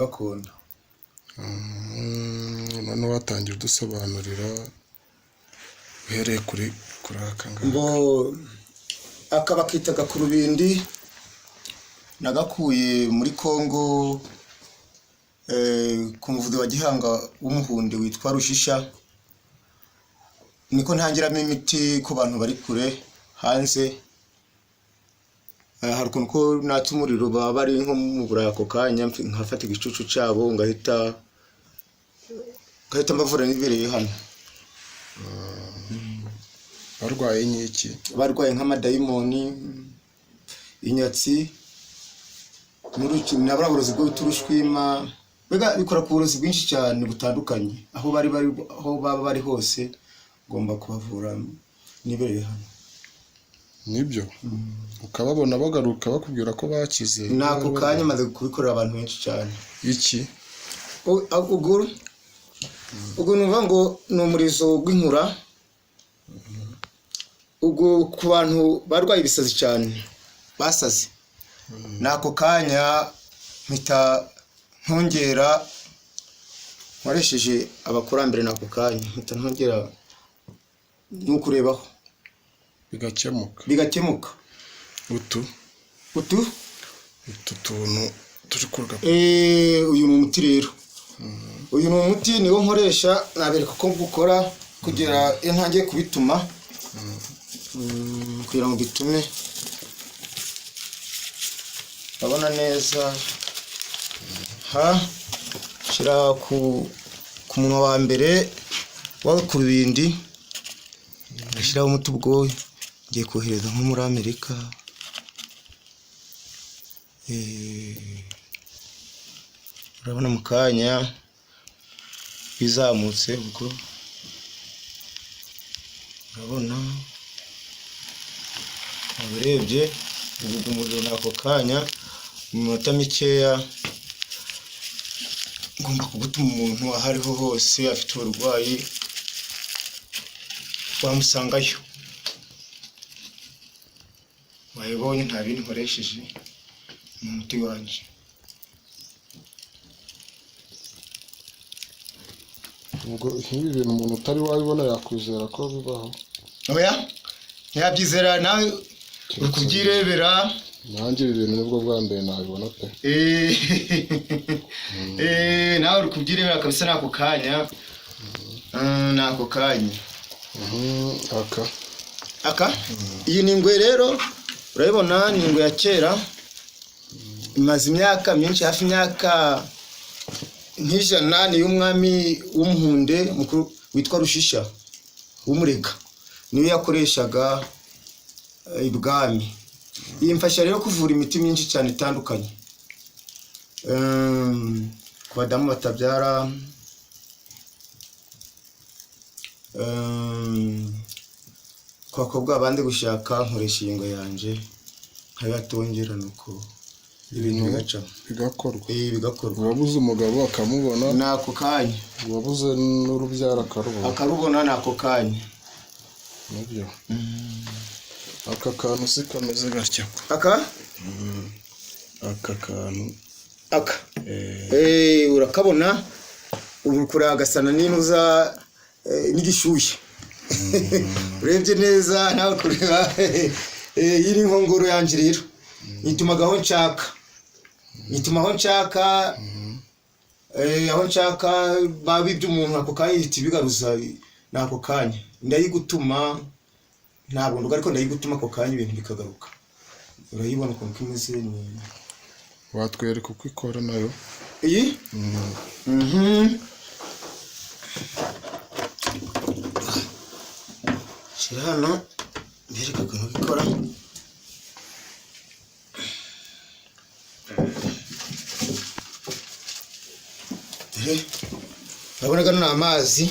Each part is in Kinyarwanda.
gakondo. None watangira udusobanurira uhereye kuri akangaka. Ngo akaba kitaga ku rubindi nagakuye muri Kongo ku muvuzi wa Gihanga w'umuhundi witwa Rushisha. Niko ntangiramo imiti ku bantu bari kure hanze. Hari ukuntu ko natse umuriro baba bari nko mu burako kanya nkafata igicucu cyabo ngahita mbavura n'ibereye hano. Barwaye nk'iki? Barwaye nk'amadayimoni, inyatsi, n'uruki n'abarozi bwo turushwima. Bega bikora ku burozi bwinshi cyane butandukanye. Aho baba bari hose ngomba kubavura nibereye hano. Nibyo. Ukababona bagaruka bakubwira ko bakize. Nako kanya maze kubikorera abantu benshi cyane. Iki? Ubwo numva ngo ni umurizo w'inkura. Ubwo ku bantu barwaye ibisazi cyane basaze. Nako kanya mpita ntongera nkoresheje abakurambere. Nako kanya mpita ntongera n'ukurebaho bigakemuka. Utu tuntu turi kurga. Uyu ni umuti rero. Uyu ni umuti niwo nkoresha nabereka ko gukora kugira iyo ntangiye kubituma kugira ngo bitume babona neza. Shira ku munwa wa mbere wa ku rubindi ngashyiraho umuti. Ubwo ngiye kohereza nko muri Amerika. Urabona mu kanya bizamutse. Ubwo urabona urebye ubwo umuriro nako kanya mu minota mikeya ngomba kugutuma umuntu aho ariho hose afite uburwayi wamusangayo. Wayibonye nta bindi nkoresheje mu muti wanjye. Ubwo nk'ibi bintu umuntu utari wabibona yakwizera ko bibaho? Oya, ntiyabyizera nawe uri kubyirebera. Nanjye ibi bintu nibwo bwa mbere nabibona pe. Nawe uri kubyirebera kabisa nako kanya. Nako kanya. Aka? Iyi ni ingwe rero. Urabibona ni ingwe ya kera. Imaze imyaka myinshi, hafi imyaka nk'ijana. Ni y'umwami w'umuhunde mukuru witwa Rushisha w'umurega. Niyo yakoreshaga ibwami. Iyi mfasha rero kuvura imiti myinshi cyane itandukanye. Ku badamu batabyara, ku bakobwa abandi gushaka nkoresha iyi ngwe yanjye nkayatongera nuko ibintu bigakorwa. Bigakorwa. Wabuze umugabo akamubona nako kanya. Wabuze n'urubyaro akarubona nako kanya. Nibyo. Aka kantu si kameze gatya. Aka kantu urakabona ubu kuragasana n'inuza n'igishushye. Urebye neza nawe kureba. Yiri nkongoro yanje rero nitumagaho nshaka. Nitumaho nshaka. Aho nshaka babibye umuntu ako kanya bigaruza nako kanya. Ndayigutuma ntabwo nduga ariko ndayigutuma ako kanya ibintu bikagaruka. Urayibona ukuntu kimeze ni. Watwereka uko ikora nayo? Iyi? Shira hano mbereka ukuntu bikora. Urabona gano ni amazi.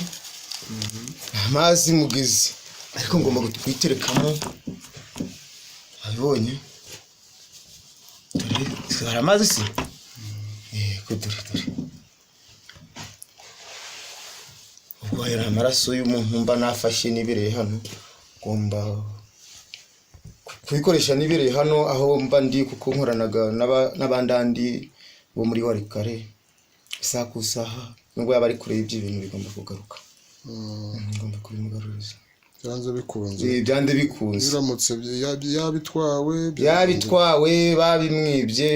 Amazi mugezi ariko ngomba kwiterekamo. Abibonye? Hari amazi si? Dore. Ubwo hari amaraso y'umuntu mba nafashe nibereye hano. Ngomba kubikoresha nibereye hano aho mba ndi kuko nkoranaga n'abandandi bo muri Warikare. isaha ku isaha nubwo yaba ari kure y'ibyo bintu bigomba kugaruka. Ngomba kubimugaruriza byanze bikunze. Byanze bikunze biramutse yabitwawe babimwibye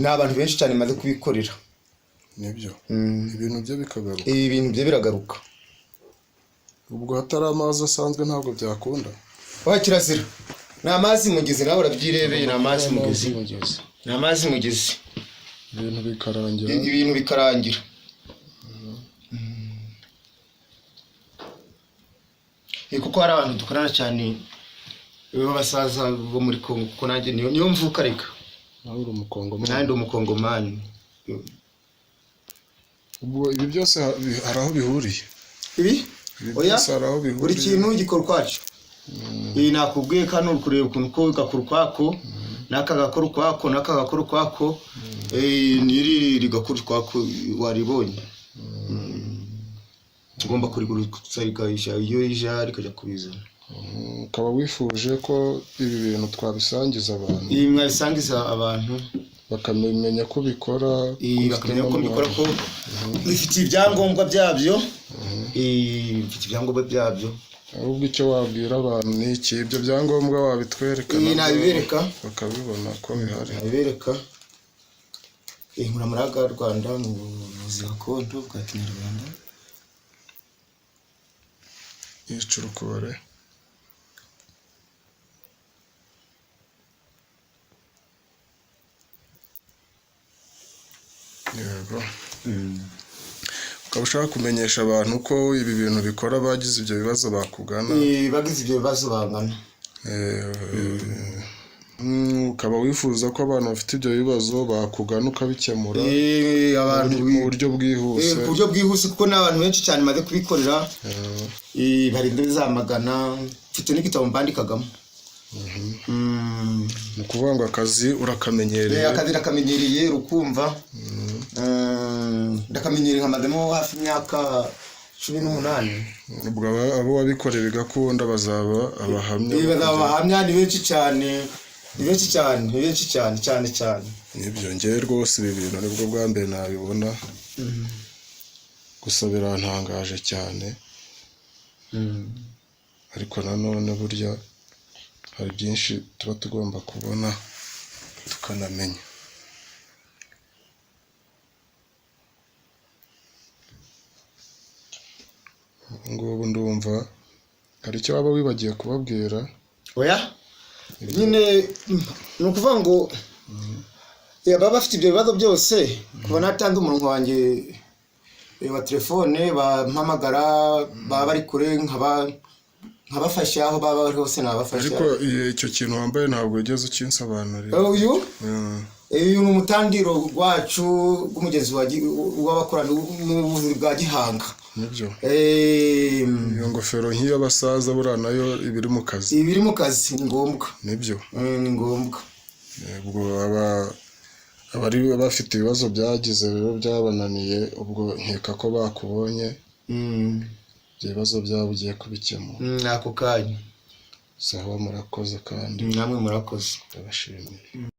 n'abantu benshi cyane maze kubikorera. Nibyo ibintu bye bikagaruka. Ibintu bye biragaruka. Ubwo hatari amazi asanzwe ntabwo byakunda. Kirazira ni amazi mugezi, nawe urabyirebeye. Ni amazi mugezi, ni amazi mugezi. Ibintu bikarangira. Kuko hari abantu dukorana cyane b'abasaza bo muri Kongo, kuko nanjye niyo mvuka. Reka nanjye umukongomani. Ubwo ibi byose hari aho bihuriye. Oya, buri kintu gikora ukwacyo. Nakubwiye kandi uri kureba ukuntu ko gakora ukwako, n'aka gakora ukwako, n'aka gakora ukwako, n'iri rigakora ukwako. Waribonye. Ugomba kuriguruza iyo rija rikajya kubizana. Ukaba wifuje ko ibi bintu twabisangiza abantu. Mwabisangiza abantu bakamenya ko bikora, bakamenya ko bikora, ko bifite ibyangombwa byabyo. Bifite ibyangombwa byabyo. Ahubwo icyo wabwira abantu ni iki? Ibyo byangombwa wabitwereka nabibereka bakabibona ko bihari. Nabibereka. Nkura muri Rwanda mu buvuzi gakondo bwa Kinyarwanda. Icurukure. Yego. Ukaba ushaka kumenyesha abantu ko ibi bintu bikora, bagize ibyo bibazo bakugana. Bagize ibyo bibazo bangana. Ukaba wifuza ko abantu bafite ibyo bibazo bakugana ukabikemura mu buryo bwihuse. Ku buryo bwihuse, kuko n'abantu benshi cyane maze kubikorera. Barinda bizamagana. Mfite n'igitabo mbandikagamo. Ni ukuvuga ngo akazi urakamenyereye. Akazi nakamenyereye rukumva. Ndakamenyereye nkamazemo hafi imyaka 18. Ubwo abo wabikoreye bigakunda bazaba abahamya. Bazaba abahamya. Ni benshi cyane. Ni benshi cyane cyane. Nibyo ngewe rwose ibi bintu nibwo bwa mbere nabibona. Gusa birantangaje cyane. Ariko nanone burya hari byinshi tuba tugomba kubona tukanamenya. Ngubu ndumva hari icyo waba wibagiye kubabwira. Oya, nyine ni ukuvuga ngo baba bafite ibyo bibazo byose. Kuba natanze umurongo wanjye wa telefone, bampamagara, baba bari kure, nkabafasha aho baba bari hose nabafasha. Ariko icyo kintu wambaye ntabwo ugeze ukinsobanurira. Uyu ni umutandiro wacu w'umugezi w'abakorana n'ubuvuzi bwa Gihanga. Nibyo. Iyo ngofero nk'iy'abasaza buriya nayo ibiri mu kazi. Ibiri mu kazi ni ngombwa. Nibyo. Ni ngombwa. Ubwo abari bafite ibibazo byagize rero byabananiye, ubwo nkeka ko bakubonye. Ibyo bibazo byabo ugiye kubikemura. Ako kanya. Sawa, murakoze kandi. Namwe murakoze. Ndabashimiye.